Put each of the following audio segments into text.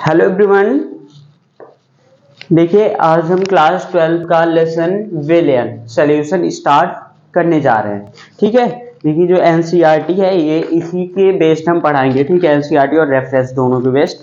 Hello everyone. देखिए आज हम क्लास 12 का लेसन विलियन सॉल्यूशन स्टार्ट करने जा रहे हैं। ठीक है, देखिए जो एनसीईआरटी है ये इसी के बेस्ड हम पढ़ाएंगे। ठीक है, एनसीईआरटी और रेफरेंस दोनों के बेस्ड।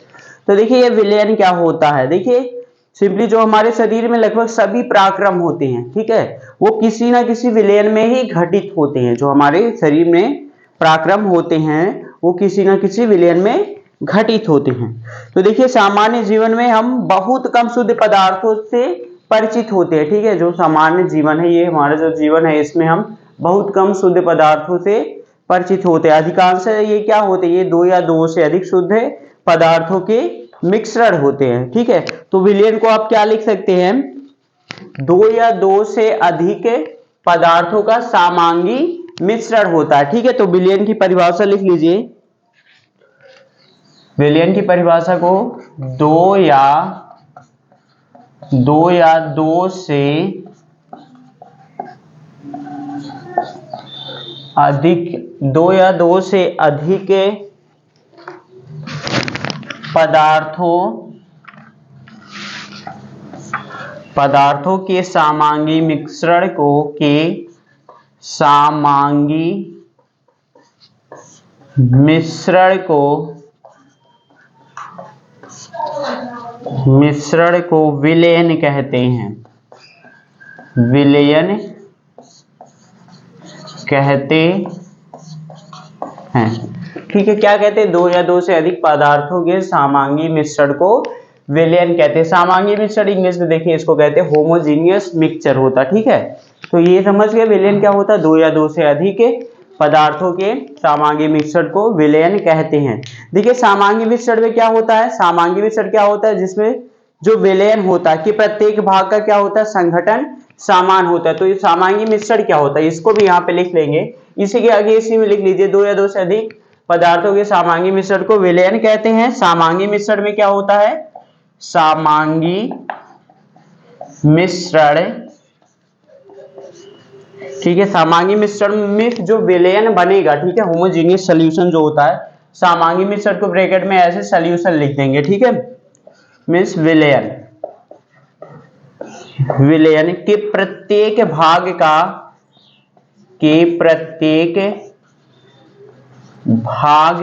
तो देखिए ये विलियन क्या होता है। देखिए सिंपली जो हमारे शरीर में लगभग सभी पराक्रम होते हैं, ठीक है, वो किसी ना किसी विलियन में ही घटित होते हैं। जो हमारे शरीर में पराक्रम होते हैं वो किसी ना किसी विलियन में घटित होते हैं। तो देखिए सामान्य जीवन में हम बहुत कम शुद्ध पदार्थों से परिचित होते हैं। ठीक है, जो सामान्य जीवन है, ये हमारा जो जीवन है, इसमें हम बहुत कम शुद्ध पदार्थों से परिचित होते हैं। अधिकांश ये क्या होते हैं, ये दो या दो से अधिक शुद्ध पदार्थों के मिश्रण होते हैं। ठीक है, तो विलियन को आप क्या लिख सकते हैं, दो या दो से अधिक पदार्थों का सामांगी मिश्रण होता है। ठीक है, तो विलियन की परिभाषा लिख लीजिए। विलियन की परिभाषा को दो या दो से अधिक पदार्थों के सामांगी मिश्रण को विलयन कहते हैं। विलयन कहते हैं। ठीक है, क्या कहते हैं, दो या दो से अधिक पदार्थों के सामांगी मिश्रण को विलयन कहते हैं। सामांगी मिश्रण इंग्लिश में देखिए इसको कहते हैं होमोजीनियस मिक्सचर होता। ठीक है, तो ये समझ गए विलयन क्या होता है, दो या दो से अधिक पदार्थों के सामांगी मिश्रण को विलयन कहते हैं। देखिए सामांगी मिश्रण में क्या होता है, सामांगी मिश्रण क्या होता है, जिसमें जो विलयन होता है कि प्रत्येक भाग का क्या होता है, संघटन समान होता है। तो ये सामांगी मिश्रण क्या होता है, इसको भी यहाँ पे लिख लेंगे। इसी के आगे इसी में लिख लीजिए, दो या दो से अधिक पदार्थों के सामांगी मिश्रण को विलयन कहते हैं। सामांगी मिश्रण में क्या होता है, सामांगी मिश्रण, ठीक है, सामांगी मिश्रण में जो विलयन बनेगा, ठीक है, होमोजेनियस सॉल्यूशन जो होता है, सामांगी मिश्रण को ब्रैकेट में ऐसे सॉल्यूशन लिख देंगे। ठीक है, मीन्स विलयन के प्रत्येक भाग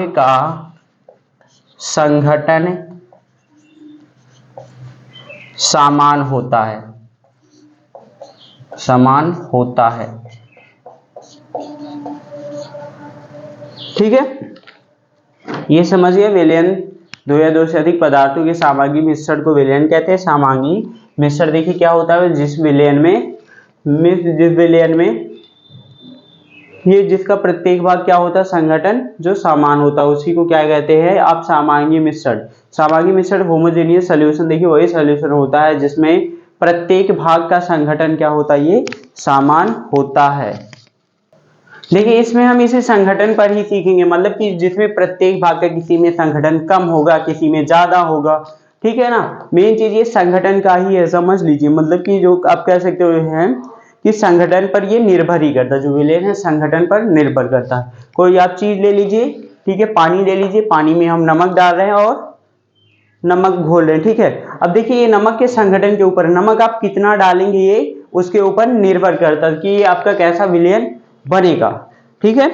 का संघटन समान होता है। ठीक है, ये समझिए विलयन, दो या दो से अधिक पदार्थों के सामांगी मिश्रण को विलयन कहते हैं। सामांगी मिश्रण देखिए क्या होता है, जिस विलयन में ये जिसका प्रत्येक भाग क्या होता है, संघटन जो समान होता है, उसी को क्या कहते हैं आप, सामांगी मिश्रण। सामांगी मिश्रण होमोजेनियस सॉल्यूशन, देखिए वही सॉल्यूशन होता है जिसमें प्रत्येक भाग का संघटन क्या होता है, ये समान होता है। देखिए इसमें हम इसे संघटन पर ही सीखेंगे, मतलब कि जिसमें प्रत्येक भाग का किसी में संघटन कम होगा, किसी में ज्यादा होगा। ठीक है ना, मेन चीज ये संघटन का ही है, समझ लीजिए। मतलब कि जो आप कह सकते हो हैं कि संगठन पर ये निर्भर ही करता है, जो विलयन है संगठन पर निर्भर करता है। कोई आप चीज ले लीजिए, ठीक है, पानी ले लीजिए, पानी में हम नमक डाल रहे हैं और नमक घोल रहे हैं। ठीक है, अब देखिए ये नमक के संगठन के ऊपर, नमक आप कितना डालेंगे ये उसके ऊपर निर्भर करता है कि ये आपका कैसा विलयन बनेगा। ठीक है,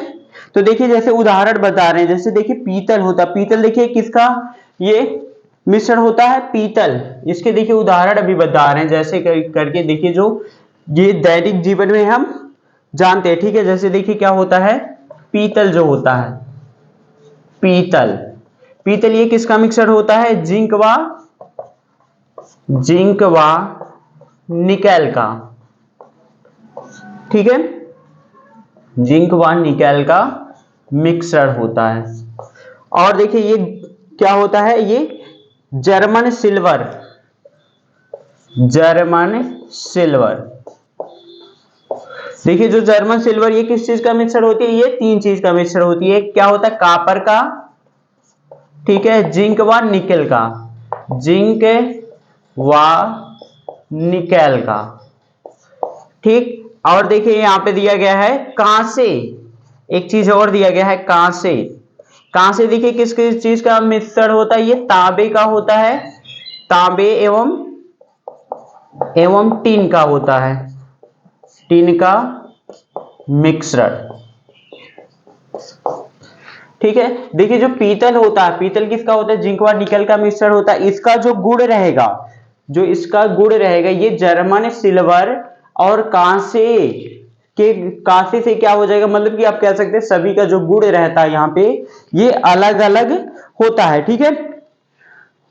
तो देखिए जैसे उदाहरण बता रहे हैं, जैसे देखिए पीतल होता है, पीतल देखिए किसका ये मिश्रण होता है, पीतल। इसके देखिए उदाहरण अभी बता रहे हैं, जैसे करके देखिए जो ये दैनिक जीवन में हम जानते हैं। ठीक है, जैसे देखिए क्या होता है, पीतल जो होता है, पीतल ये किसका मिक्सचर होता है, जिंक व निकेल का। ठीक है, जिंक व निकेल का मिक्सचर होता है। और देखिए ये क्या होता है, ये जर्मन सिल्वर। देखिए जो जर्मन सिल्वर ये किस चीज का मिक्सचर होती है, ये तीन चीज का मिक्सचर होती है। क्या होता है, कापर का, ठीक है, जिंक व निकेल का, जिंक व निकेल का। ठीक, और देखिए यहां पे दिया गया है कांसे, एक चीज और दिया गया है कांसे। कहां से देखिए किस किस चीज का मिश्रण होता है, ये तांबे का होता है, तांबे एवं टीन का होता है, टीन का मिश्रण। ठीक है, देखिए जो पीतल होता है, पीतल किसका होता है, जिंक व निकल का मिश्रण होता है। इसका जो गुण रहेगा, जो इसका गुण रहेगा, ये जर्मन सिल्वर और कांसे से क्या हो जाएगा, मतलब कि आप कह सकते हैं सभी का जो गुण रहता है यहाँ पे ये अलग अलग होता है। ठीक है,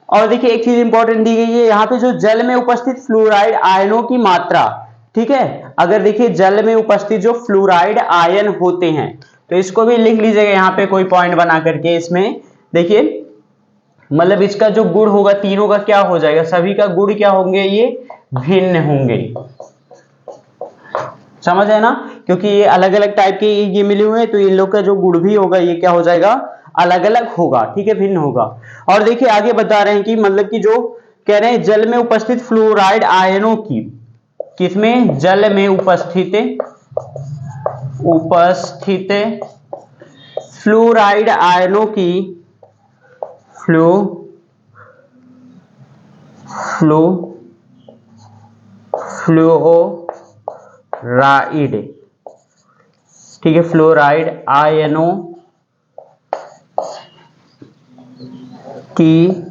और देखिए एक चीज इंपॉर्टेंट दी गई है यहाँ पे, जो जल में उपस्थित फ्लोराइड आयनों की मात्रा। ठीक है, अगर देखिए जल में उपस्थित जो फ्लोराइड आयन होते हैं, तो इसको भी लिख लीजिएगा यहाँ पे कोई पॉइंट बना करके। इसमें देखिए मतलब इसका जो गुण होगा तीनों का क्या हो जाएगा, सभी का गुण क्या होंगे, ये भिन्न होंगे। समझ है ना, क्योंकि ये अलग अलग टाइप के ये मिले हुए हैं, तो इन लोग का जो गुण भी होगा ये क्या हो जाएगा, अलग अलग होगा। ठीक है, भिन्न होगा। और देखिए आगे बता रहे हैं कि मतलब कि जो कह रहे हैं जल में उपस्थित फ्लोराइड आयनों की, किसमें, जल में उपस्थित फ्लोराइड आयनों की, फ्लोराइड, ठीक है, फ्लोराइड आयनों की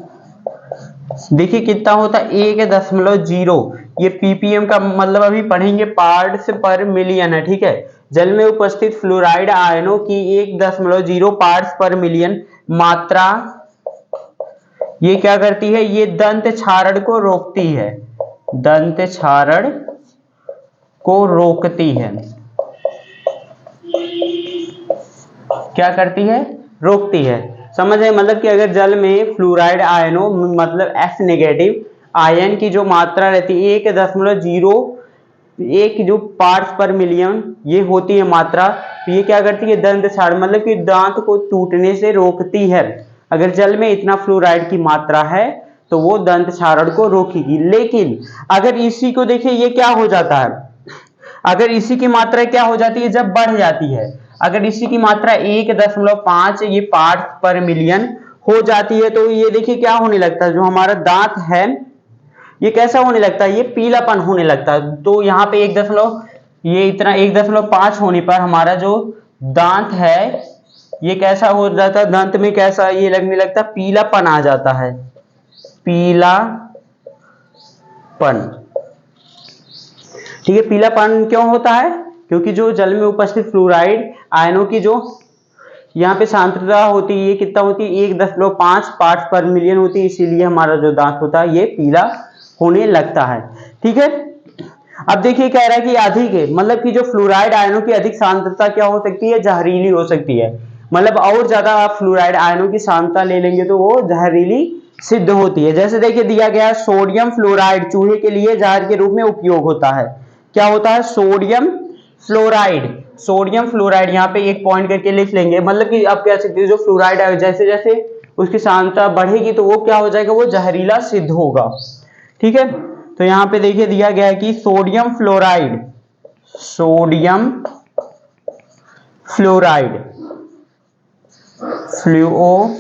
देखिए कितना होता है, 1.0, ये पीपीएम का मतलब अभी पढ़ेंगे, पार्ट्स पर मिलियन है। ठीक है, जल में उपस्थित फ्लोराइड आयनों की 1.0 पार्ट्स पर मिलियन मात्रा ये क्या करती है, ये दंत क्षारण को रोकती है, दंत क्षारण को रोकती है। क्या करती है, रोकती है। समझ है, मतलब कि अगर जल में फ्लोराइड आयनों मतलब F नेगेटिव आयन की जो मात्रा रहती है 1.01 जो पार्ट्स पर मिलियन ये होती है मात्रा, तो ये क्या करती है, दंत क्षारण मतलब कि दांत को टूटने से रोकती है। अगर जल में इतना फ्लोराइड की मात्रा है तो वो दंत क्षारण को रोकेगी। लेकिन अगर इसी को देखिए ये क्या हो जाता है, अगर इसी की मात्रा क्या हो जाती है, जब बढ़ जाती है, अगर इसी की मात्रा 1.5 ये पार्ट पर मिलियन हो जाती है, तो ये देखिए क्या होने लगता है, जो हमारा दांत है ये कैसा होने लगता है, ये पीलापन होने लगता है। तो यहाँ पे 1.5 होने पर हमारा जो दांत है ये कैसा हो जाता है, दांत में कैसा ये लगने लगता है, पीलापन आ जाता है, पीलापन। ठीक है, पीलापन क्यों होता है, क्योंकि जो जल में उपस्थित फ्लोराइड आयनों की जो यहाँ पे सांद्रता होती है ये कितना होती है, 1.5 पार्ट्स पर मिलियन होती है, इसीलिए हमारा जो दांत होता है ये पीला होने लगता है। ठीक है, अब देखिए कह रहा है कि अधिक है, मतलब कि जो फ्लोराइड आयनों की अधिक सांद्रता क्या हो सकती है, जहरीली हो सकती है। मतलब और ज्यादा आप फ्लोराइड आयनों की सांद्रता ले लेंगे तो वो जहरीली सिद्ध होती है। जैसे देखिए दिया गया सोडियम फ्लोराइड चूहे के लिए जहर के रूप में उपयोग होता है। क्या होता है, सोडियम फ्लोराइड, सोडियम फ्लोराइड यहाँ पे एक पॉइंट करके लिख लेंगे। मतलब कि आप कह सकते हो जो फ्लोराइड है जैसे जैसे उसकी सांद्रता बढ़ेगी तो वो क्या हो जाएगा, वो जहरीला सिद्ध होगा। ठीक है, तो यहाँ पे देखिए दिया गया है कि sodium fluoride, sodium fluoride, fluoride,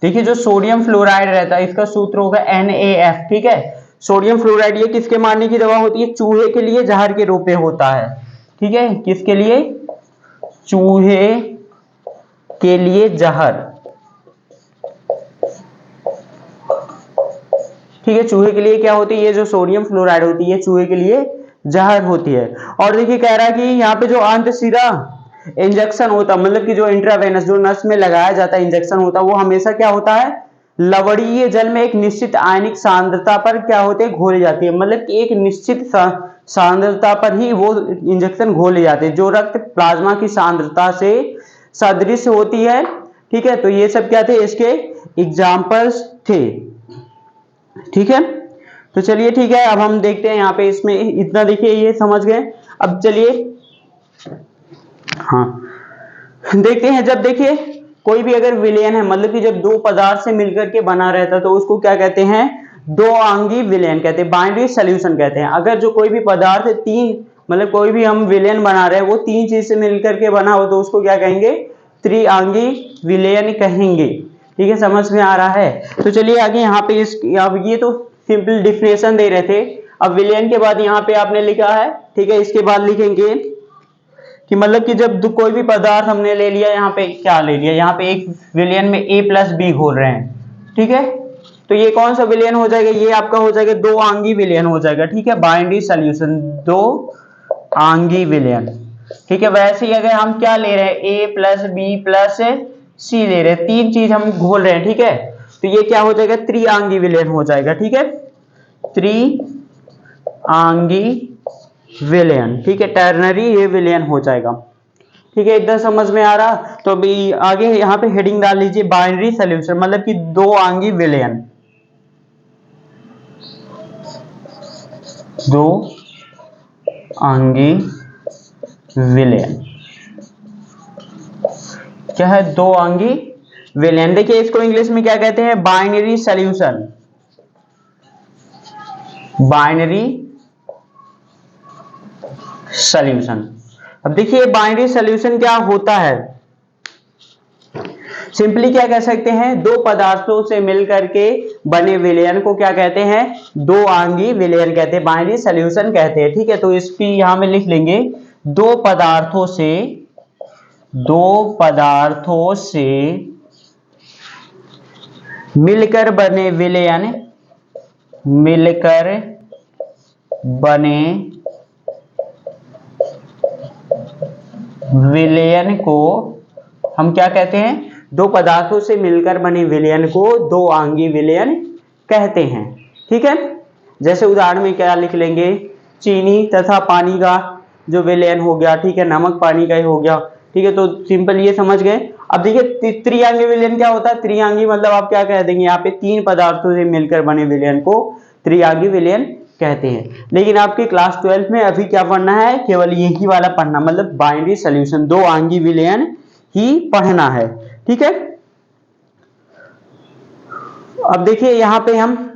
देखिए जो सोडियम फ्लोराइड रहता है इसका सूत्र होगा NaF। ठीक है, सोडियम फ्लोराइड ये किसके मारने की दवा होती है, चूहे के लिए जहर के रूप में होता है। ठीक है, किसके लिए, चूहे के लिए जहर। ठीक है, चूहे के लिए क्या होती है, ये जो सोडियम फ्लोराइड होती है चूहे के लिए जहर होती है। और देखिए कह रहा है कि यहाँ पे जो अंतःशिरा इंजेक्शन होता है, मतलब कि जो इंट्रावेनस जो नस में लगाया जाता है इंजेक्शन होता है, वो हमेशा क्या होता है, लवणीय जल में एक निश्चित आयनिक सांद्रता पर क्या होते हैं, घोले जाती है। मतलब कि एक निश्चित सांद्रता पर ही वो इंजेक्शन घोले जाते हैं जो रक्त प्लाज्मा की सांद्रता से सदृश होती है। ठीक है, तो ये सब क्या थे, इसके एग्जाम्पल्स थे। ठीक है, तो चलिए ठीक है, अब हम देखते हैं यहाँ पे इसमें इतना देखिए ये समझ गए। अब चलिए हाँ देखते हैं, जब देखिए कोई भी अगर विलयन है, मतलब कि जब दो पदार्थ से मिलकर के बना रहता है तो उसको क्या कहते हैं, दो अंगी विलयन कहते हैं, बाइनरी सॉल्यूशन कहते हैं। अगर जो कोई भी पदार्थ तीन मतलब कोई भी हम विलयन बना रहे हैं वो तीन चीज से मिलकर के बना हो तो उसको क्या कहेंगे, त्रिआंगी विलयन कहेंगे। ठीक है, समझ में आ रहा है? तो चलिए आगे यहाँ पे अब ये तो सिंपल डिफिनेशन दे रहे थे। अब विलयन के बाद यहाँ पे आपने लिखा है, ठीक है, इसके बाद लिखेंगे कि मतलब कि जब कोई भी पदार्थ हमने ले लिया, यहाँ पे क्या ले लिया, यहाँ पे एक विलयन में a प्लस बी घोल रहे हैं, ठीक है, तो ये कौन सा विलयन हो जाएगा, ये आपका हो जाएगा दो आंगी विलयन हो जाएगा। ठीक है, बाइनरी सॉल्यूशन, दो आंगी विलयन। ठीक है, वैसे ही अगर हम क्या ले रहे हैं, a प्लस बी प्लस सी ले रहे हैं, तीन चीज हम घोल रहे हैं, ठीक है, तो ये क्या हो जाएगा, त्रिआंगी विलयन हो जाएगा। ठीक है, त्रिआंगी विलयन, ठीक है, टर्नरी ये विलयन हो जाएगा। ठीक है, इतना समझ में आ रहा? तो अभी आगे यहाँ पे हेडिंग डाल लीजिए बाइनरी सॉल्यूशन, मतलब कि दो आंगी विलयन, दो आंगी विलयन क्या है, दो आंगी विलयन। देखिए इसको इंग्लिश में क्या कहते हैं, बाइनरी सॉल्यूशन, बाइनरी सॉल्यूशन। अब देखिए बाइनरी सॉल्यूशन क्या होता है, सिंपली क्या कह सकते हैं, दो पदार्थों से मिलकर के बने विलयन को क्या कहते हैं, दो आंगी विलयन कहते हैं, बाइनरी सॉल्यूशन कहते हैं। ठीक है, तो इसकी यहां में लिख लेंगे, दो पदार्थों से मिलकर बने विलयन, मिलकर बने विलयन को हम क्या कहते हैं, दो पदार्थों से मिलकर बने विलयन को दो आंगी विलयन कहते हैं। ठीक है, जैसे उदाहरण में क्या लिख लेंगे, चीनी तथा पानी का जो विलयन हो गया, ठीक है, नमक पानी का ही हो गया। ठीक है, तो सिंपल ये समझ गए। अब देखिए त्रिआंगी विलयन क्या होता है, त्रिआंगी मतलब आप क्या कह देंगे, यहाँ पे तीन पदार्थों से मिलकर बने विलयन को त्रिआंगी विलयन कहते हैं। लेकिन आपके क्लास 12 में अभी क्या पढ़ना है, केवल यही वाला पढ़ना, मतलब बाइनरी सॉल्यूशन, दो आंगी विलयन ही पढ़ना है। ठीक है, अब देखिए यहां पे हम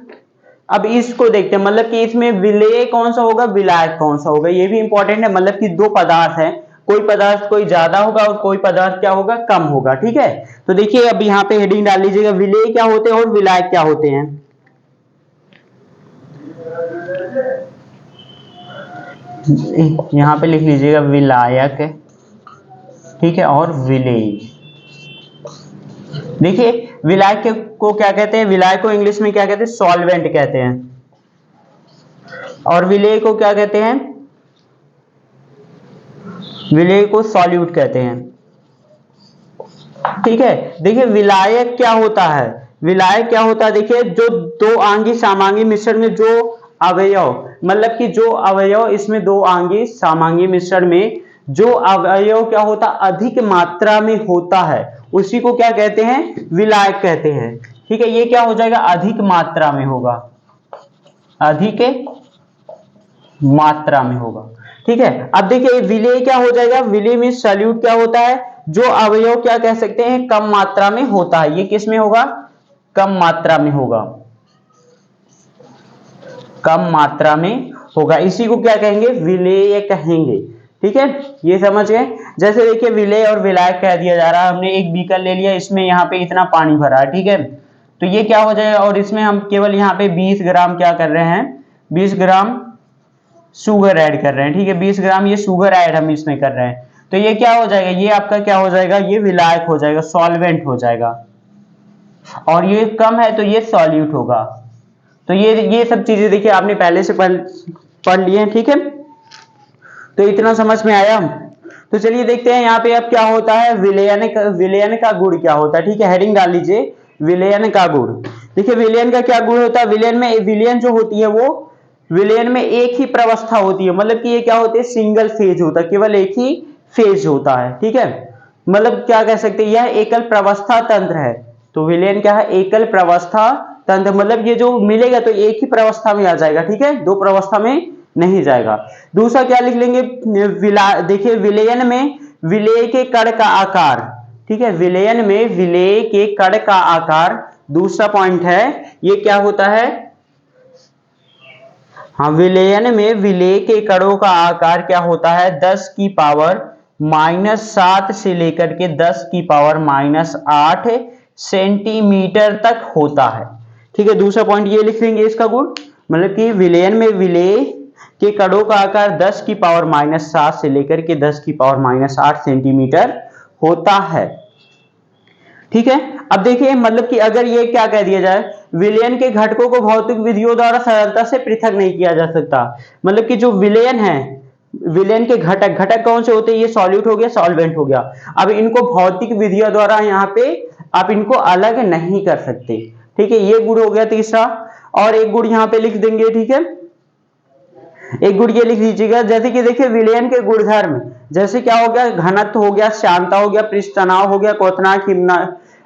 अब इसको देखते हैं, मतलब कि इसमें विलेय कौन सा होगा, विलायक कौन सा होगा, ये भी इंपॉर्टेंट है। मतलब कि दो पदार्थ हैं, कोई पदार्थ कोई ज्यादा होगा और कोई पदार्थ क्या होगा, कम होगा। ठीक है, तो देखिए अब यहाँ पे हेडिंग डाल लीजिएगा, विलेय क्या होते हैं और विलायक क्या होते हैं। यहाँ पे लिख लीजिएगा विलायक, ठीक है, और विलेय। देखिए विलायक को क्या कहते हैं, विलायक को इंग्लिश में क्या कहते हैं, सॉल्वेंट कहते हैं, और विलेय को क्या कहते हैं, विलेय को सॉल्यूट कहते हैं। ठीक है, देखिए विलायक क्या होता है, विलायक क्या होता है, देखिए जो दो आंगी सामांगी मिश्रण में जो अवयव, मतलब कि जो अवयव इसमें दो आंगी सामांगी मिश्रण में जो अवयव क्या होता, अधिक मात्रा में होता है, उसी को क्या कहते हैं, विलायक कहते हैं। ठीक है, ये क्या हो जाएगा, अधिक मात्रा में होगा, अधिक मात्रा में होगा। ठीक है, अब देखिए विलेय क्या हो जाएगा, विलेय में सॉल्यूट क्या होता है, जो अवयव क्या कह सकते हैं, कम मात्रा में होता है, ये किस में होगा, कम मात्रा में होगा, कम मात्रा में होगा, इसी को क्या कहेंगे, विलेय कहेंगे। ठीक है, ये समझ गए। जैसे देखिए विलेय और विलायक कह दिया जा रहा है, हमने एक बीकर ले लिया, इसमें यहाँ पे इतना पानी भरा है, ठीक है, तो ये क्या हो जाएगा, और इसमें हम केवल यहाँ पे 20 ग्राम क्या कर रहे हैं, 20 ग्राम शुगर ऐड कर रहे हैं। ठीक है, 20 ग्राम ये शुगर ऐड हम इसमें कर रहे हैं, तो ये क्या हो जाएगा, ये आपका क्या हो जाएगा, ये विलायक हो जाएगा, सॉल्वेंट हो जाएगा, और ये कम है तो ये सॉल्यूट होगा। तो ये सब चीजें देखिए आपने पहले से पढ़ लिए हैं। ठीक है, तो इतना समझ में आया। तो चलिए देखते हैं यहाँ पे अब क्या होता है, विलयन का गुण क्या होता है। ठीक है, हेडिंग डाल लीजिए, विलयन का गुण। देखिए विलयन का क्या गुण होता है, विलयन जो होती है वो विलयन में एक ही प्रवस्था होती है, मतलब कि ये क्या होती है, सिंगल फेज होता है, केवल एक ही फेज होता है। ठीक है, मतलब क्या कह सकते हैं, यह एकल प्रवस्था तंत्र है। तो विलयन क्या है, एकल प्रवस्था तंत्र, मतलब ये जो मिलेगा तो एक ही प्रवस्था में आ जाएगा। ठीक है, दो प्रवस्था में नहीं जाएगा। दूसरा क्या लिख लेंगे, देखिए विलयन में विलेय के कण का आकार, ठीक है, विलयन में विलेय के कण का आकार, दूसरा पॉइंट है, ये क्या होता है, हाँ, विलयन में विलेय के कणों का आकार क्या होता है, 10 की पावर -7 से लेकर के 10 की पावर -8 सेंटीमीटर तक होता है। ठीक है, दूसरा पॉइंट ये लिख लेंगे इसका गुण, मतलब कि विलयन में विलेय के कणों का आकार 10 की पावर -7 से लेकर के 10 की पावर -8 सेंटीमीटर होता है। ठीक है, अब देखिए मतलब कि अगर ये क्या कह दिया जाए, विलयन के घटकों को भौतिक विधियों द्वारा सरलता से पृथक नहीं किया जा सकता। मतलब कि जो विलयन है, विलयन के घटक, घटक कौन से होते हैं, ये सॉल्यूट हो गया, सॉल्वेंट हो गया। अब इनको भौतिक विधियों द्वारा यहाँ पे आप इनको अलग नहीं कर सकते। ठीक है, ये गुण हो गया तीसरा। और एक गुण यहाँ पे लिख देंगे। ठीक है, एक गुण ये लिख लीजिएगा, जैसे कि देखिए विलयन के गुणधर्म, जैसे क्या हो गया, घनत्व हो गया, श्यानता हो गया, पृष्ठ तनाव हो गया, क्वथनांक,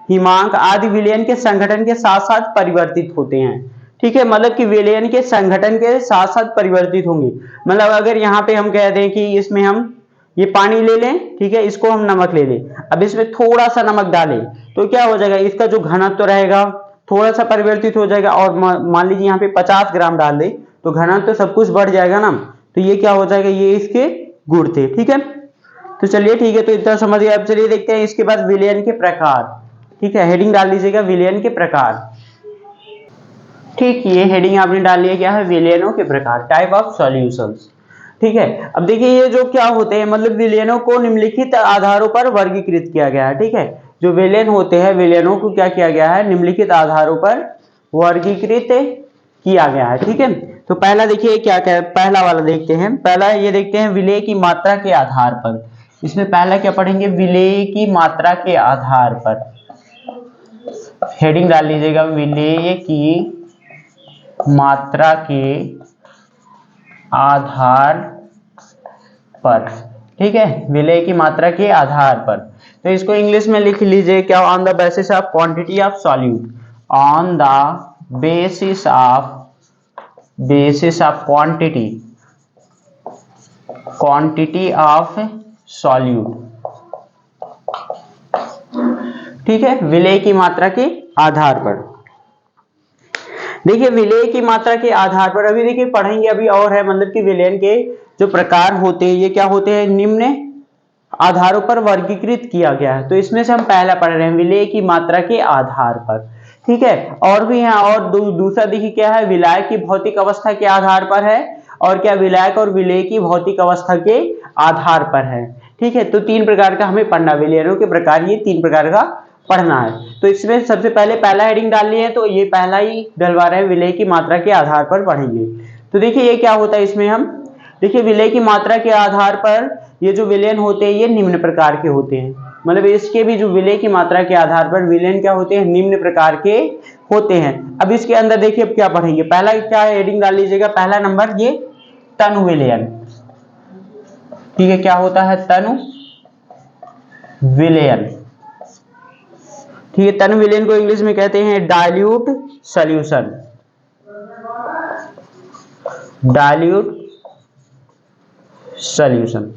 हिमांक आदि विलयन के संगठन के साथ साथ परिवर्तित होते हैं। ठीक है, मतलब कि विलयन के संगठन के साथ साथ परिवर्तित होंगे। मतलब अगर यहाँ पे हम कह दें कि इसमें हम ये पानी ले लें, ठीक है, इसको हम नमक ले लें, अब इसमें थोड़ा सा नमक डालें तो क्या हो जाएगा, इसका जो घनत्व रहेगा थोड़ा सा परिवर्तित हो जाएगा। और मान लीजिए यहाँ पे 50 ग्राम डाल दे तो घनत्व तो सब कुछ बढ़ जाएगा ना, तो ये क्या हो जाएगा, ये इसके गुण थे। ठीक है, तो चलिए ठीक है, तो इतना समझ गए। अब चलिए देखते हैं इसके बाद विलयन के प्रकार। ठीक है, हेडिंग डाल दीजिएगा विलयन के प्रकार। ठीक, ये हेडिंग आपने डाल लिया, क्या है, विलयनों के प्रकार, टाइप ऑफ सॉल्यूशंस। ठीक है, अब देखिए ये जो क्या होते हैं, मतलब विलयनों को निम्नलिखित आधारों पर वर्गीकृत किया गया है। ठीक है, जो विलयन होते हैं, विलयनों को क्या किया गया है, निम्नलिखित आधारों पर वर्गीकृत किया गया है। ठीक है, तो पहला देखिए क्या क्या है, पहला वाला देखते हैं। पहला ये देखते हैं विलेय की मात्रा के आधार पर। इसमें पहला क्या पढ़ेंगे, विलेय की मात्रा के आधार पर। हेडिंग डाल लीजिएगा विलेय की मात्रा के आधार पर। ठीक है, विलेय की मात्रा के आधार पर, तो इसको इंग्लिश में लिख लीजिए क्या, on the basis of quantity of solute, on the basis of quantity of solute. ठीक है, विलेय की मात्रा के आधार पर। देखिए विलेय की मात्रा के आधार पर अभी देखिए पढ़ेंगे अभी और है, मतलब कि विलयन के जो प्रकार होते हैं ये क्या होते हैं, निम्न आधारों पर वर्गीकृत किया गया है। तो इसमें से हम पहला पढ़ रहे हैं विलेय की मात्रा के आधार पर। ठीक है, और भी है, और दूसरा देखिए क्या है, विलायक की भौतिक अवस्था के आधार पर है, और क्या, विलायक और विलेय की भौतिक अवस्था के आधार पर है। ठीक है, तो तीन प्रकार का हमें पढ़ना, विलयनों के प्रकार ये तीन प्रकार का पढ़ना है। तो इसमें सबसे पहले पहला हेडिंग डालनी है, तो ये पहला ही डलवा रहे हैं, विलेय की मात्रा के आधार पर पढ़ेंगे। तो देखिए ये क्या होता है, इसमें हम देखिए विलेय की मात्रा के आधार पर ये जो विलयन होते हैं ये निम्न प्रकार के होते हैं। मतलब इसके भी जो विलेय की मात्रा के आधार पर विलयन क्या होते हैं, निम्न प्रकार के होते हैं। अब इसके अंदर देखिए अब क्या पढ़ेंगे, पहला क्या हेडिंग डाल लीजिएगा, पहला नंबर ये तनु विलयन। ठीक है, क्या होता है, तनु विलयन। ठीक है, तनु विलयन को इंग्लिश में कहते हैं डाइल्यूट सॉल्यूशन, डाइल्यूट सॉल्यूशन।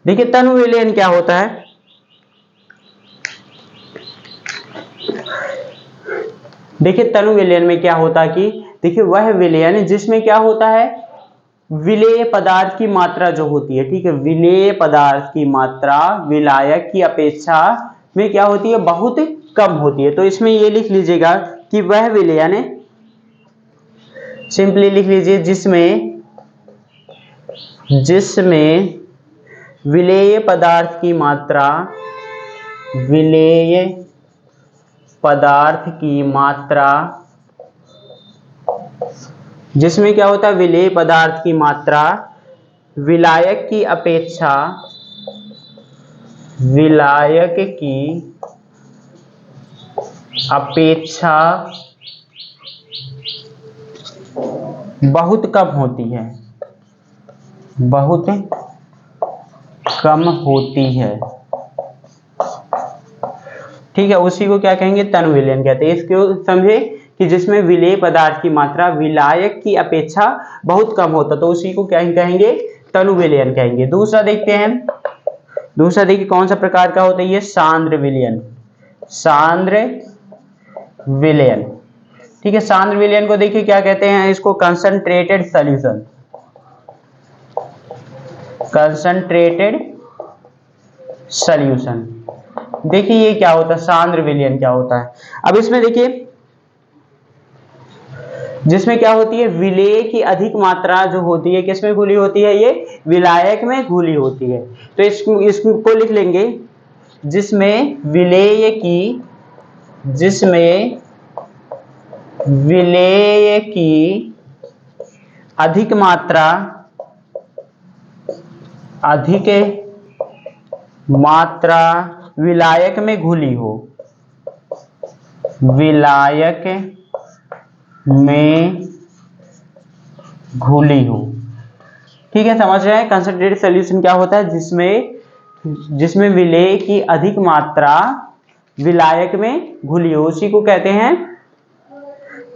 देखिए तनु विलयन क्या होता है, देखिए तनु विलयन में क्या होता है कि देखिए वह विलयन जिसमें क्या होता है, विलेय पदार्थ की मात्रा जो होती है, ठीक है, विलेय पदार्थ की मात्रा विलायक की अपेक्षा में क्या होती है, बहुत कम होती है। तो इसमें ये लिख लीजिएगा कि वह विलयन, सिंपली लिख लीजिए, जिसमें विलेय पदार्थ की मात्रा, विलेय पदार्थ की मात्रा, जिसमें क्या होता है, विलेय पदार्थ की मात्रा विलायक की अपेक्षा, विलायक की अपेक्षा बहुत कम होती है, बहुत कम होती है। ठीक है, उसी को क्या कहेंगे, तनु विलयन कहते हैं। इसको समझे कि जिसमें विलेय पदार्थ की मात्रा विलायक की अपेक्षा बहुत कम होता, तो उसी को क्या कहेंगे, तनु विलयन कहेंगे। दूसरा देखते हैं, दूसरा देखिए कौन सा प्रकार का होता है, ये सांद्र विलयन, सांद्र विलयन। ठीक है, सांद्र विलयन को देखिए क्या कहते हैं, इसको कंसंट्रेटेड सॉल्यूशन, कंसंट्रेटेड सॉल्यूशन। देखिए ये क्या होता है, सांद्र विलयन क्या होता है। अब इसमें देखिए, जिसमें क्या होती है, विलेय की अधिक मात्रा जो होती है किसमें घुली होती है, ये विलायक में घुली होती है। तो इसको लिख लेंगे, जिसमें विलेय की अधिक मात्रा विलायक में घुली हो, विलायक में घुली हो। ठीक है, समझ रहे हैं। कंसंट्रेटेड सॉल्यूशन क्या होता है, जिसमें विलेय की अधिक मात्रा विलायक में घुली हो, उसी को कहते हैं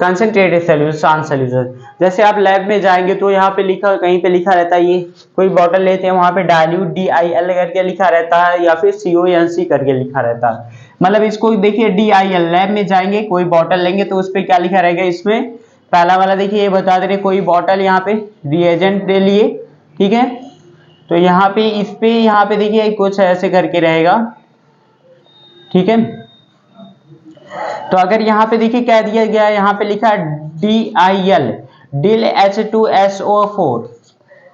कंसंट्रेटेड सॉल्यूशन, शांत सॉल्यूशन। जैसे आप लैब में जाएंगे तो यहाँ पे कहीं पे लिखा रहता है, ये कोई बॉटल लेते हैं, वहां पे डाइल्यूट DIL करके लिखा रहता है, या फिर CONC करके लिखा रहता है। मतलब इसको देखिए, DIL, लैब में जाएंगे कोई बॉटल लेंगे तो उस पर क्या लिखा रहेगा, इसमें पहला वाला देखिए ये बता दे रहे, कोई बॉटल यहाँ पे रिएजेंट ले लिए, ठीक है, तो यहाँ पे देखिए कुछ ऐसे करके रहेगा, ठीक है। तो अगर यहाँ पे देखिए क्या दिया गया है, यहाँ पे लिखा है DIL, डिल H2SO4,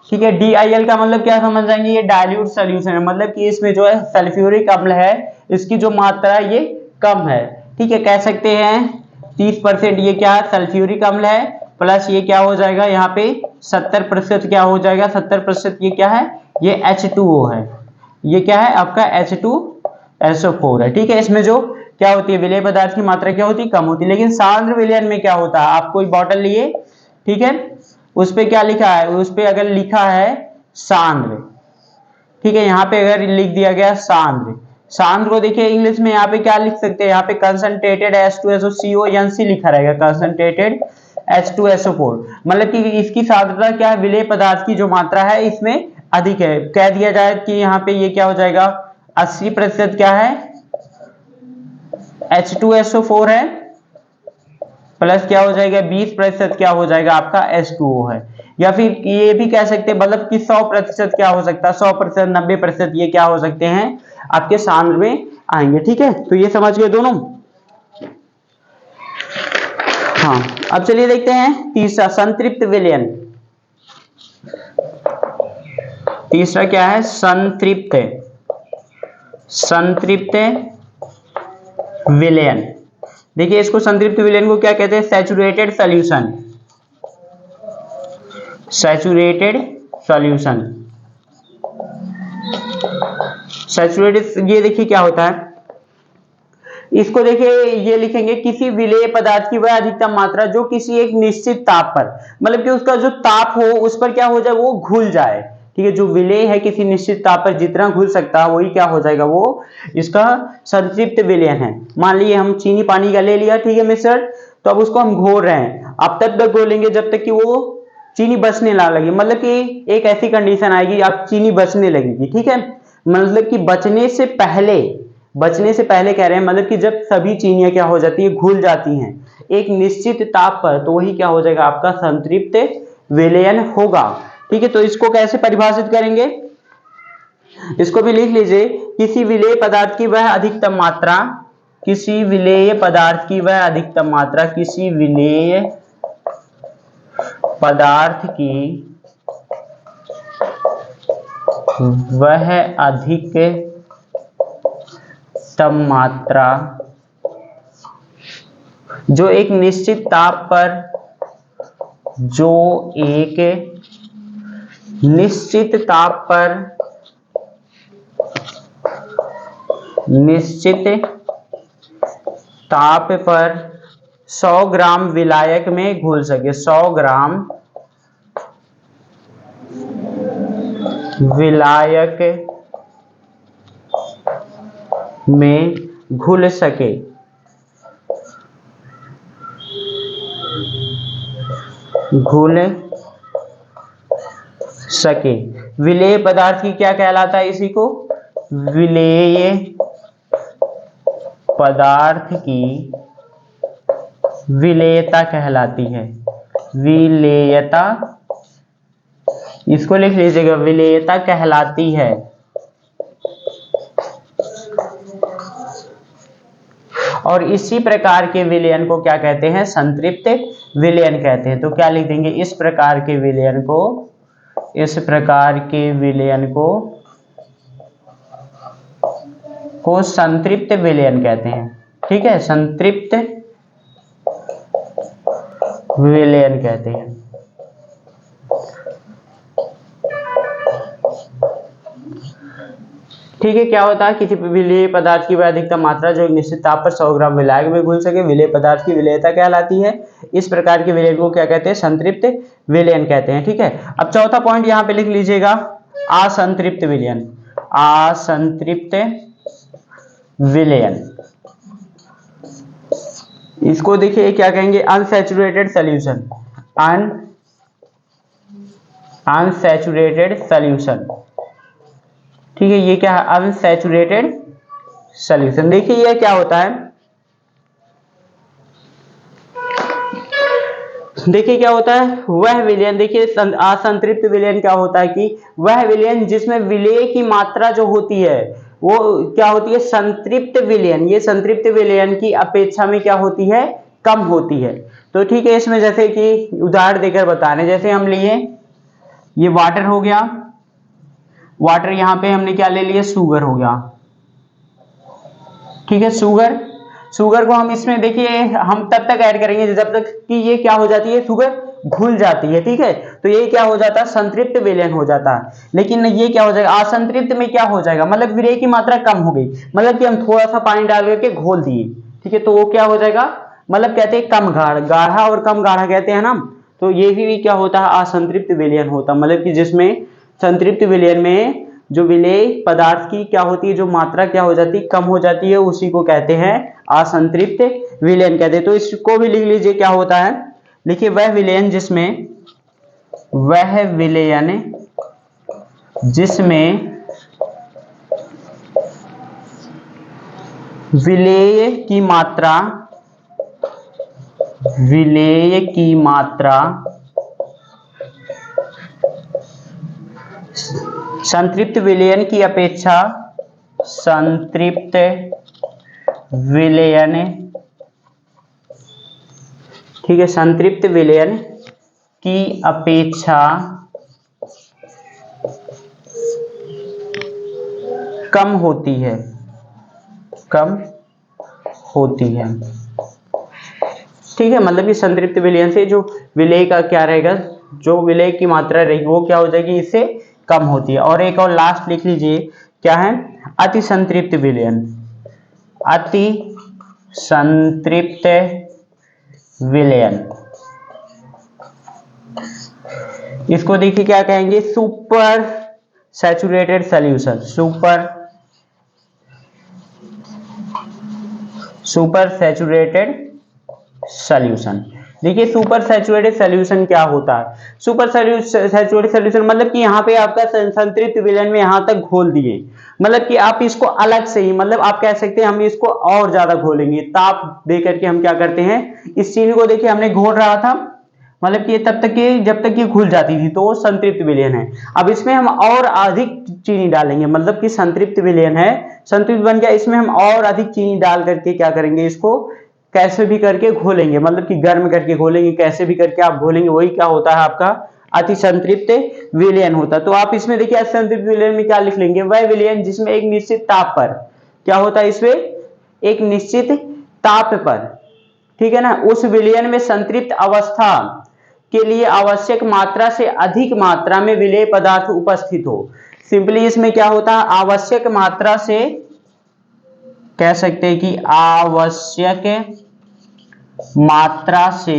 ठीक है। DIL का मतलब क्या समझ जाएंगे, ये डाइल्यूट सॉल्यूशन है, मतलब कि इसमें जो है सल्फ्यूरिक अम्ल है, इसकी जो मात्रा है ये कम है, ठीक है। कह सकते हैं 30% ये क्या है, सल्फ्यूरिक अम्ल है, प्लस ये क्या हो जाएगा, यहाँ पे 70% क्या हो जाएगा, 70% ये क्या है, ये H2O है, ये क्या है आपका H2SO4 है, ठीक है। इसमें जो क्या होती है, विलेय पदार्थ की मात्रा क्या होती है, कम होती है। लेकिन सांद्र विलयन में क्या होता है, आप कोई बॉटल लिए, ठीक है, उस पे क्या लिखा है, उस पे अगर लिखा है सांद्र, ठीक है, यहाँ पे अगर लिख दिया गया सांद्र को देखिए इंग्लिश में यहाँ पे क्या लिख सकते हैं, यहाँ पे कंसंट्रेटेड H2SO CONC लिखा रहेगा, कंसंट्रेटेड H2SO4, मतलब कि इसकी सांद्रता क्या है, विलेय पदार्थ की जो मात्रा है इसमें अधिक है। कह दिया जाए कि यहाँ पे ये क्या हो जाएगा, 80% क्या है, H2SO4 है, प्लस क्या हो जाएगा, 20% क्या हो जाएगा आपका H2O है। या फिर ये भी कह सकते हैं, मतलब कि 100% क्या हो सकता है, 100%, 90% ये क्या हो सकते हैं, आपके सांद्र में आएंगे, ठीक है। तो ये समझ गए दोनों। हाँ, अब चलिए देखते हैं तीसरा, संतृप्त विलयन। तीसरा क्या है, संतृप्त विलयन। देखिए इसको, संतृप्त विलयन को क्या कहते हैं, सैचुरेटेड सॉल्यूशन, सैचुरेटेड, ये देखिए क्या होता है, इसको देखिए ये लिखेंगे, किसी विलेय पदार्थ की वह अधिकतम मात्रा जो किसी एक निश्चित ताप पर, मतलब कि उसका जो ताप हो उस पर क्या हो जाए, वो घुल जाए, ठीक है। जो विलेय है किसी निश्चित ताप पर जितना घुल सकता है वही क्या हो जाएगा, वो इसका संतृप्त विलयन है। मान लीजिए हम चीनी पानी का ले लिया, ठीक है मिक्सर, तो अब उसको हम घोल रहे हैं, अब तब तक घोलेंगे जब तक कि वो चीनी बचने ना लगे, मतलब कि एक ऐसी कंडीशन आएगी आप चीनी बचने लगेगी, ठीक है। मतलब कि बचने से पहले कह रहे हैं, मतलब कि जब सभी चीनियां क्या हो जाती है, घुल जाती हैं एक निश्चित ताप पर, तो वही क्या हो जाएगा, आपका संतृप्त विलयन होगा, ठीक है। तो इसको कैसे परिभाषित करेंगे, इसको भी लिख लीजिए, किसी विलेय पदार्थ की वह अधिकतम मात्रा, किसी विलेय पदार्थ की वह अधिकतम मात्रा जो एक निश्चित ताप पर 100 ग्राम विलायक में घुल सके, 100 ग्राम विलायक में घुल सके, विलेय पदार्थ की क्या कहलाता है, इसी को विलेय पदार्थ की विलेयता कहलाती है, विलेयता, इसको लिख लीजिएगा, विलेयता कहलाती है। और इसी प्रकार के विलयन को क्या कहते हैं? संतृप्त विलयन कहते हैं। तो क्या लिख देंगे? इस प्रकार के विलयन को संतृप्त विलयन कहते हैं। ठीक है, संतृप्त विलयन कहते हैं। ठीक है, क्या होता है? किसी विलेय पदार्थ की वह अधिकतम मात्रा जो एक निश्चित ताप पर 100 ग्राम विलायक में घुल सके, विलेय पदार्थ की विलेयता कहलाती है। इस प्रकार के विलयन को क्या कहते हैं? संतृप्त विलयन कहते हैं। ठीक है, अब चौथा पॉइंट यहाँ पे लिख लीजिएगा, असंतृप्त विलयन। असंतृप्त विलयन, इसको देखिए क्या कहेंगे? Unsaturated solution. Unsaturated solution. ठीक है, ये क्या है? Unsaturated solution. देखिए ये क्या होता है, देखिए क्या होता है? वह विलयन, देखिए असंतृप्त विलयन क्या होता है कि वह विलयन जिसमें विलेय की मात्रा जो होती है वो क्या होती है? संतृप्त विलयन। ये संतृप्त विलयन की अपेक्षा में क्या होती है? कम होती है। तो ठीक है, इसमें जैसे कि उदाहरण देकर बता रहे हैं, जैसे हम लिए ये वाटर हो गया, वाटर यहां पे हमने क्या ले लिया? शुगर हो गया। ठीक है, शुगर को हम इसमें देखिए हम तब तक ऐड करेंगे जब तक कि ये क्या हो जाती है? शुगर घुल जाती है। ठीक है, तो ये क्या हो जाता है? संतृप्त विलयन हो जाता है। लेकिन ये क्या हो जाएगा? असंतृप्त में क्या हो जाएगा? मतलब विलेय की मात्रा कम हो गई, मतलब कि हम थोड़ा सा पानी डाल करके घोल दिए। ठीक है, तो वो क्या हो जाएगा? मतलब कहते हैं कम गाढ़ा और कम गाढ़ा कहते हैं ना, तो ये भी क्या होता है? असंतृप्त विलयन होता है। मतलब कि जिसमें संतृप्त विलयन में जो विलेय पदार्थ की क्या होती है? जो मात्रा क्या हो जाती है? कम हो जाती है, उसी को कहते हैं असंतृप्त विलयन कहते हैं। तो इसको भी लिख लीजिए, क्या होता है? लिखिए, वह विलयन जिसमें विलेय की मात्रा संतृप्त विलयन की अपेक्षा संतृप्त विलयन, ठीक है, संतृप्त विलयन की अपेक्षा कम होती है। ठीक है, मतलब कि संतृप्त विलयन से जो विलेय का क्या रहेगा? जो विलेय की मात्रा रहेगी वो क्या हो जाएगी? इससे कम होती है। और एक और लास्ट लिख लीजिए, क्या है? अति संतृप्त विलयन। अति संतृप्त विलयन, इसको देखिए क्या कहेंगे? Super saturated solution. Super saturated solution. देखिए सुपर सैचुरेटेड सॉल्यूशन क्या होता है? सुपर सैचुरेटेड सॉल्यूशन मतलब कि यहाँ पे आपका संतृप्त विलयन में यहाँ तक घोल दिए, मतलब कि आप इसको अलग से ही, मतलब आप कह सकते हैं हम इसको और ज्यादा घोलेंगे, ताप दे करके हम क्या करते हैं? इस चीनी को देखिए हमने घोल रहा था, मतलब कि तब तक कि जब तक ये घुल जाती थी, तो वो संतृप्त विलयन है। अब इसमें हम और अधिक चीनी डालेंगे, मतलब कि संतृप्त विलयन है, संतृप्त बन गया, इसमें हम और अधिक चीनी डाल करके क्या करेंगे? इसको कैसे भी करके घोलेंगे, मतलब कि गर्म करके घोलेंगे, कैसे भी करके आप घोलेंगे, वही क्या होता है? आपका अति संतृप्त विलयन होता है। तो आप इसमें देखिए अति संतृप्त विलयन में क्या लिख लेंगे? वह विलयन जिसमें एक निश्चित ताप पर क्या होता है? इसमें एक निश्चित ताप पर, ठीक है ना, उस विलयन में संतृप्त अवस्था के लिए आवश्यक मात्रा से अधिक मात्रा में विलेय पदार्थ उपस्थित हो। सिंपली इसमें क्या होता है? आवश्यक मात्रा से, कह सकते हैं कि आवश्यक मात्रा से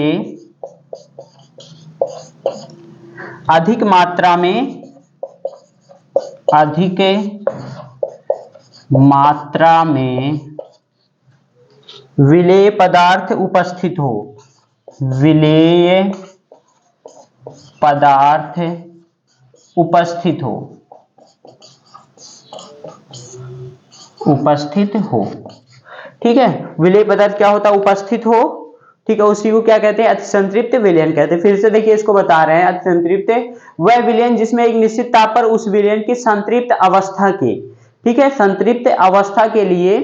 अधिक मात्रा में विलेय पदार्थ उपस्थित हो। विलेय पदार्थ उपस्थित हो, ठीक है, विलेय पदार्थ क्या होता है? उपस्थित हो, ठीक है, उसी को क्या कहते हैं? अति संतृप्त विलयन कहते हैं। फिर से देखिए इसको बता रहे हैं, अति संतृप्त वह विलयन जिसमें एक निश्चित ताप पर उस विलयन की संतृप्त अवस्था के, ठीक है, संतृप्त अवस्था के लिए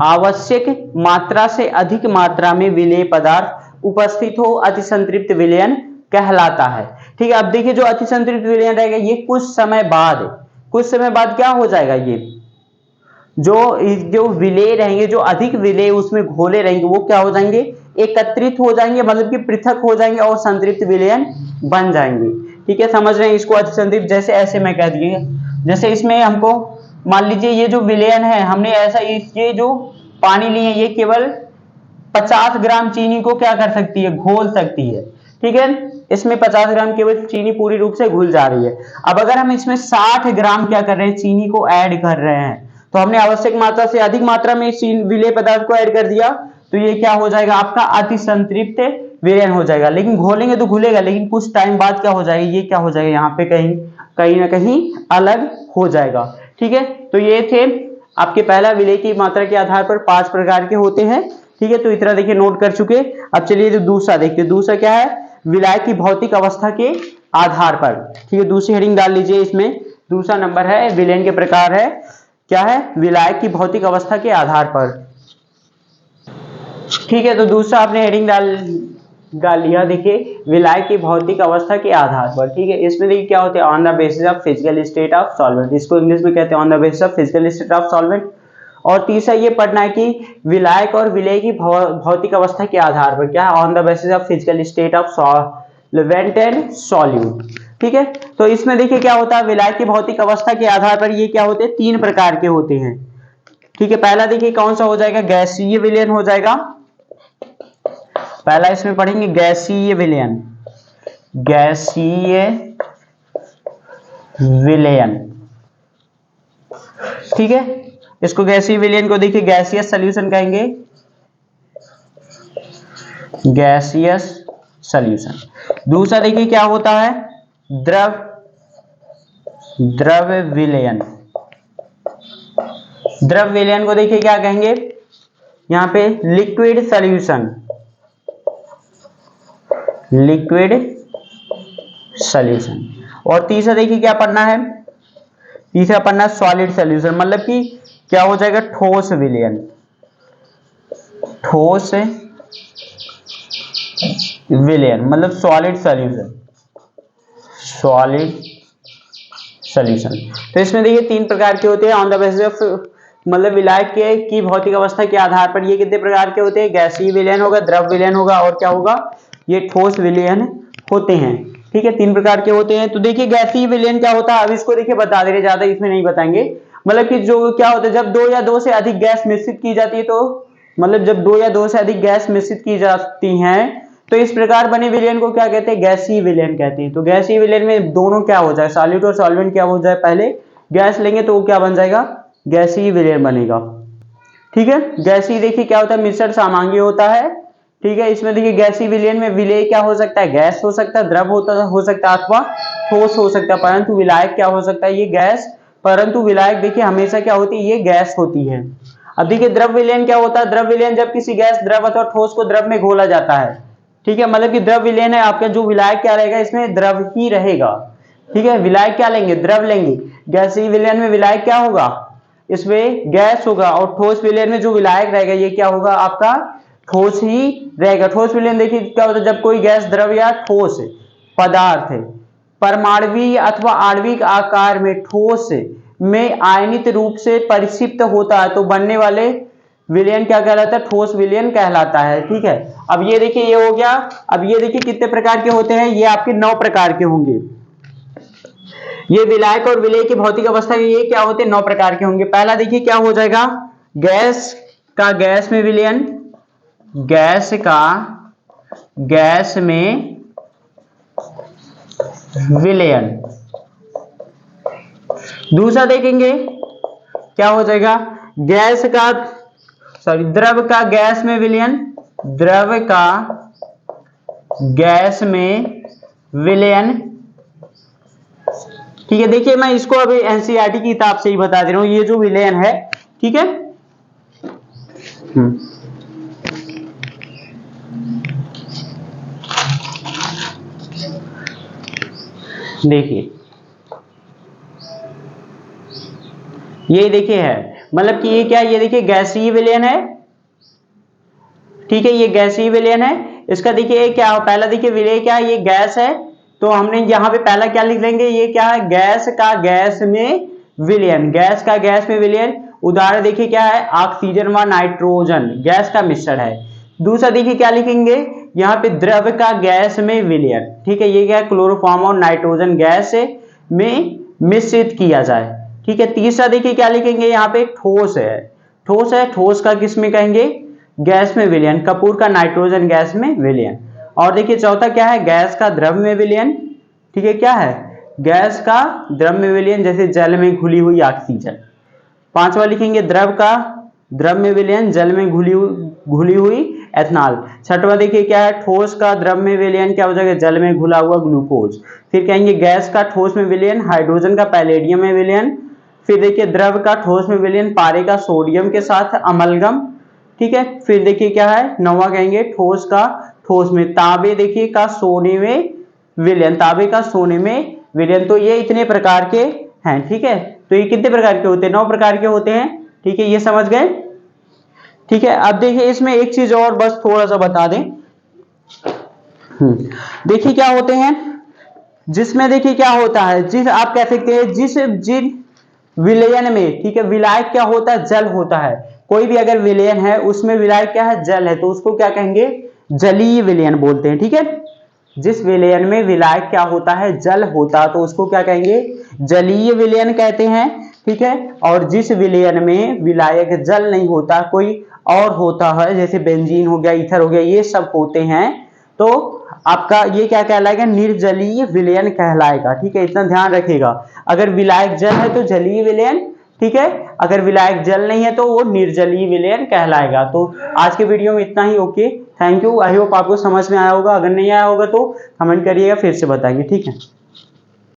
आवश्यक मात्रा से अधिक मात्रा में विलेय पदार्थ उपस्थित हो अतिसंतृप्त विलयन कहलाता है। ठीक है, अब देखिए जो अतिसंतृप्त विलयन रहेगा ये कुछ समय बाद क्या हो जाएगा, ये जो विलेय रहेंगे, जो अधिक विलेय उसमें घोले रहेंगे वो क्या हो जाएंगे, एकत्रित हो जाएंगे, मतलब कि पृथक हो जाएंगे और संतृप्त विलयन बन जाएंगे। ठीक है, समझ रहे हैं इसको अतिसंतृप्त, जैसे ऐसे मैं कह दिए, जैसे इसमें हमको मान लीजिए ये जो विलयन है हमने ऐसा, ये जो पानी लिए ये केवल 50 ग्राम चीनी को क्या कर सकती है, घोल सकती है। ठीक है, इसमें 50 ग्राम केवल चीनी पूरी रूप से घुल जा रही है। अब अगर हम इसमें 60 ग्राम क्या कर रहे हैं, चीनी को ऐड कर रहे हैं, तो हमने आवश्यक मात्रा से अधिक मात्रा में विलेय पदार्थ को ऐड कर दिया, तो ये क्या हो जाएगा आपका अतिसंतृप्त विलयन हो जाएगा। लेकिन घोलेंगे तो घुलेगा, लेकिन कुछ टाइम बाद क्या हो जाएगा, ये क्या हो जाएगा, यहाँ पे कहीं ना कहीं अलग हो जाएगा। ठीक है, तो ये थे आपके पहला विलेय की मात्रा के आधार पर 5 प्रकार के होते हैं। ठीक है, तो इतना देखिए नोट कर चुके। अब चलिए जो दूसरा देखते हैं, दूसरा क्या है, विलायक की भौतिक अवस्था के आधार पर। ठीक है, दूसरी हेडिंग डाल लीजिए, इसमें दूसरा नंबर है, विलयन के प्रकार है, क्या है, विलायक की भौतिक अवस्था के आधार पर। ठीक है, तो दूसरा आपने हेडिंग डाल लिया, देखिए विलायक की भौतिक अवस्था के आधार पर। ठीक है, इसमें देखिए क्या होते हैं, on the basis of physical state of solvent, इसको इंग्लिश में कहते हैं on the basis of physical state of solvent. और तीसरा ये पढ़ना है कि विलायक और विलेय की भौतिक अवस्था के आधार पर क्या है, on the basis of physical state of solvent and solute. ठीक है, तो इसमें देखिए क्या होता है, विलायक की भौतिक अवस्था के आधार पर ये क्या होते हैं, 3 प्रकार के होते हैं। ठीक है, पहला देखिए कौन सा हो जाएगा, गैसीय विलयन हो जाएगा। पहला इसमें पढ़ेंगे गैसीय विलयन, गैसीय विलयन। ठीक है, इसको गैसीय विलयन को देखिए गैसियस सॉल्यूशन कहेंगे, गैसियस सॉल्यूशन। दूसरा देखिए क्या होता है, द्रव विलयन। द्रव विलयन को देखिए क्या कहेंगे, यहां पे लिक्विड सॉल्यूशन, लिक्विड सॉल्यूशन। और तीसरा देखिए क्या पढ़ना है, तीसरा पढ़ना सॉलिड सॉल्यूशन, मतलब कि क्या हो जाएगा, ठोस विलयन, ठोस विलयन मतलब सॉलिड सॉल्यूशन, सॉलिड सॉल्यूशन। तो इसमें देखिए 3 प्रकार के होते हैं ऑन द बेसिस ऑफ, मतलब विलायक के की भौतिक अवस्था के आधार पर ये कितने प्रकार के होते हैं, गैसीय विलयन होगा, द्रव विलयन होगा, और क्या होगा, ये ठोस विलयन होते हैं। ठीक है, 3 प्रकार के होते हैं। तो देखिए गैसीय विलयन क्या होता है, अब इसको देखिए बता दे रहे, ज्यादा इसमें नहीं बताएंगे। मतलब कि जो क्या होता है, जब 2 या 2 से अधिक गैस मिश्रित की जाती है, तो मतलब जब 2 या 2 से अधिक गैस मिश्रित की जाती हैं, तो इस प्रकार बने विलयन को क्या कहते हैं, गैसीय विलयन कहते हैं। तो गैसीय विलयन में दोनों क्या हो जाए, सॉल्यूट और सॉल्वेंट क्या हो जाए, पहले गैस लेंगे तो वो क्या बन जाएगा, गैसीय विलयन बनेगा। ठीक है, गैसीय देखिए क्या होता है, मिश्रण सामांगी होता है। ठीक है, इसमें देखिए गैसीय विलयन में विलेय क्या हो सकता है, गैस हो सकता है, द्रव हो सकता है, अथवा ठोस हो सकता है, परंतु विलायक क्या हो सकता है, ये गैस, परंतु विलायक देखिए हमेशा क्या होती है, ये गैस होती है। अब देखिए द्रव विलयन क्या होता है, द्रव विलयन जब किसी गैस, द्रव अथवा ठोस को द्रव में घोला जाता है। ठीक है, मतलब कि द्रव विलयन है आपका, जो विलायक क्या रहेगा, इसमें द्रव ही रहेगा। ठीक है, विलायक क्या लेंगे, द्रव लेंगे। गैसीय विलयन में विलायक क्या होगा, इसमें गैस होगा, और ठोस विलयन में जो विलायक रहेगा ये क्या होगा आपका, ठोस ही रहेगा। ठोस विलयन देखिए क्या होता है, जब कोई गैस, द्रव या ठोस पदार्थ परमाणुवीय अथवा आणविक आकार में ठोस में आयनित रूप से परिक्षिप्त होता है, तो बनने वाले विलयन क्या कहलाता है, ठोस विलयन कहलाता है। ठीक है, अब ये देखिए ये हो गया। अब ये देखिए कितने प्रकार के होते हैं, ये आपके 9 प्रकार के होंगे। ये विलायक और विलेय की भौतिक अवस्था ये क्या होते हैं, 9 प्रकार के होंगे। पहला देखिए क्या हो जाएगा, गैस का गैस में विलयन, गैस का गैस में विलयन। दूसरा देखेंगे क्या हो जाएगा, गैस का द्रव का गैस में विलयन, द्रव का गैस में विलयन। ठीक है, देखिए मैं इसको अभी एनसीईआरटी की किताब से ही बता दे रहा हूं, ये जो विलयन है। ठीक है, देखिए ये देखिए है मतलब कि ये क्या, ये देखिए गैसीय विलयन है, ठीक है, ये गैसीय विलयन है। इसका देखिए क्या, पहला देखिए विलय क्या है, ये गैस है, तो हमने यहाँ पे पहला क्या लिख लेंगे, ये क्या है, गैस का गैस में विलयन, गैस का गैस में विलयन। उदाहरण देखिए क्या है, ऑक्सीजन व नाइट्रोजन गैस का मिश्रण है। दूसरा देखिए क्या लिखेंगे, यहाँ पे द्रव का गैस में विलयन, ठीक है, ये क्या है, क्लोरोफॉर्म और नाइट्रोजन गैस में मिश्रित किया जाए, ठीक है। तीसरा देखिए क्या लिखेंगे, यहाँ पे ठोस है, ठोस है, ठोस का किस में कहेंगे, गैस में विलयन, कपूर का नाइट्रोजन गैस में विलयन। और देखिए चौथा क्या है, गैस का द्रव में विलयन, ठीक है, क्या है, गैस का द्रव में विलयन, जैसे जल में घुली हुई ऑक्सीजन। पांचवा लिखेंगे द्रव का द्रव में विलयन, जल में घुली हुई एथनॉल। छठवा देखिए क्या है, ठोस का द्रव में विलयन क्या हो जाएगा, जल में घुला हुआ ग्लूकोज। फिर कहेंगे गैस का ठोस में विलयन, हाइड्रोजन का पैलेडियम में विलयन। फिर देखिए द्रव का ठोस में विलयन, पारे का सोडियम के साथ अमलगम, ठीक है। फिर देखिए क्या है, नौवां कहेंगे ठोस का ठोस में तांबे देखिए का सोने में विलयन, तांबे का सोने में विलयन। तो ये इतने प्रकार के हैं, ठीक है। तो ये कितने प्रकार के होते हैं, 9 प्रकार के होते हैं, ठीक है, ये समझ गए, ठीक है। अब देखिए इसमें एक चीज और बस थोड़ा सा बता दें, देखिए क्या होते हैं, जिसमें देखिए क्या होता है, जिस आप कह सकते हैं जिन विलयन में, ठीक है, विलायक क्या होता है, जल होता है। कोई भी अगर विलयन है उसमें विलायक क्या है, जल है, तो उसको क्या कहेंगे, जलीय विलयन बोलते हैं, ठीक है। जिस विलयन में विलायक क्या होता है, जल होता, तो उसको क्या कहेंगे, जलीय विलयन कहते हैं, ठीक है। और जिस विलयन में विलायक जल नहीं होता, कोई और होता है, जैसे बेंजीन हो गया, ईथर हो गया, ये सब होते हैं, तो आपका ये क्या कहलाएगा, निर्जलीय विलयन कहलाएगा, ठीक है, इतना ध्यान रखिएगा। अगर विलायक जल है तो जलीय विलयन, ठीक है, अगर विलायक जल नहीं है तो वो निर्जलीय विलयन कहलाएगा। तो आज के वीडियो में इतना ही, okay, thank you, I hope आपको समझ में आया होगा, अगर नहीं आया होगा तो कमेंट करिएगा, फिर से बताएंगे, ठीक है।